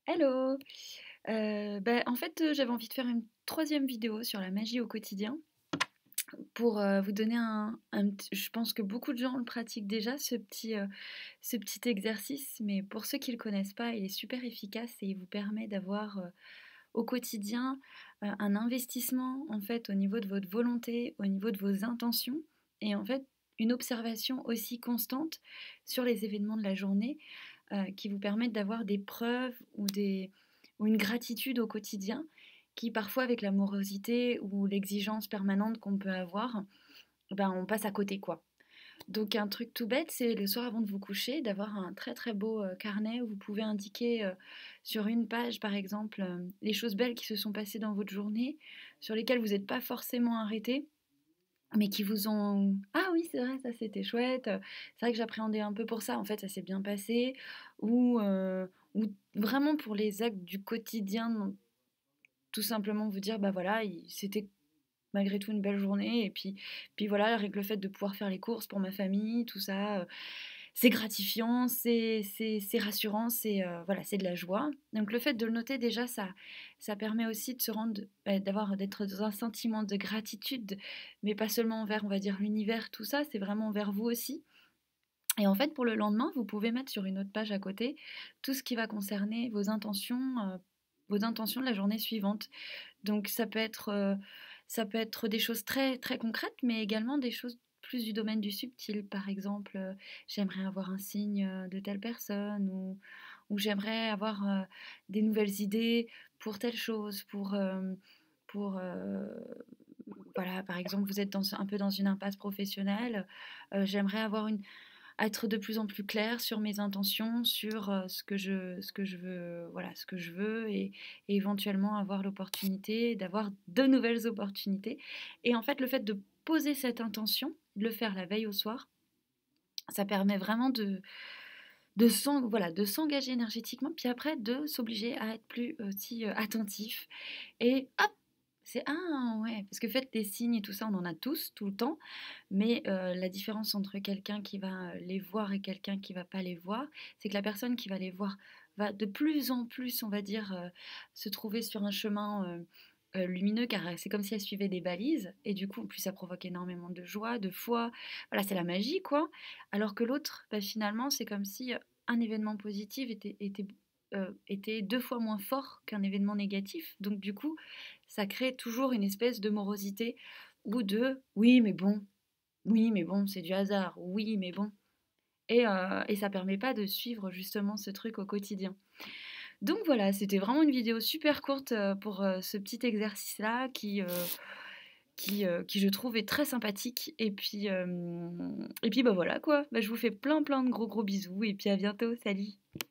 Hello! En fait, j'avais envie de faire une troisième vidéo sur la magie au quotidien pour, vous donner un pt je pense que beaucoup de gens le pratiquent déjà ce petit exercice, mais pour ceux qui le connaissent pas, il est super efficace et il vous permet d'avoir, au quotidien, un investissement, en fait, au niveau de votre volonté, au niveau de vos intentions et en fait, une observation aussi constante sur les événements de la journée, qui vous permettent d'avoir des preuves ou une gratitude au quotidien qui parfois avec la morosité ou l'exigence permanente qu'on peut avoir, ben, on passe à côté quoi. Donc un truc tout bête, c'est le soir avant de vous coucher, d'avoir un très très beau carnet où vous pouvez indiquer sur une page par exemple les choses belles qui se sont passées dans votre journée, sur lesquelles vous n'êtes pas forcément arrêté, mais qui vous ont «Ah oui, c'est vrai, ça c'était chouette, c'est vrai que j'appréhendais un peu pour ça, en fait ça s'est bien passé» ou vraiment pour les actes du quotidien, tout simplement vous dire: «Bah voilà, c'était malgré tout une belle journée» et puis voilà, rien que le fait de pouvoir faire les courses pour ma famille, tout ça, c'est gratifiant, c'est rassurant, voilà, c'est de la joie. Donc le fait de le noter déjà, ça permet aussi de se rendre d'être dans un sentiment de gratitude, mais pas seulement envers, on va dire, l'univers, tout ça, c'est vraiment envers vous aussi. Et en fait, pour le lendemain, vous pouvez mettre sur une autre page à côté tout ce qui va concerner vos intentions de la journée suivante. Donc ça peut être des choses très, très concrètes, mais également des choses plus du domaine du subtil. Par exemple, j'aimerais avoir un signe de telle personne ou j'aimerais avoir des nouvelles idées pour telle chose, pour voilà, par exemple, vous êtes un peu dans une impasse professionnelle, j'aimerais être de plus en plus claire sur mes intentions, sur ce que je veux, voilà, ce que je veux et éventuellement avoir l'opportunité d'avoir de nouvelles opportunités. Et en fait, le fait de poser cette intention, de le faire la veille au soir, ça permet vraiment voilà, de s'engager énergétiquement, puis après de s'obliger à être plus aussi attentif. Et hop, c'est ah ouais, parce que fait des signes et tout ça, on en a tous, tout le temps, mais la différence entre quelqu'un qui va les voir et quelqu'un qui va pas les voir, c'est que la personne qui va les voir va de plus en plus, on va dire, se trouver sur un chemin lumineux, car c'est comme si elle suivait des balises, et du coup, en plus, ça provoque énormément de joie, de foi. Voilà, c'est la magie, quoi. Alors que l'autre, bah, finalement, c'est comme si un événement positif était deux fois moins fort qu'un événement négatif. Donc, du coup, ça crée toujours une espèce de morosité ou de oui, mais bon, c'est du hasard. Oui, mais bon. Et ça permet pas de suivre justement ce truc au quotidien. Donc voilà, c'était vraiment une vidéo super courte pour ce petit exercice-là qui je trouve est très sympathique. Et puis bah voilà quoi. Bah, je vous fais plein plein de gros gros bisous et puis à bientôt. Salut!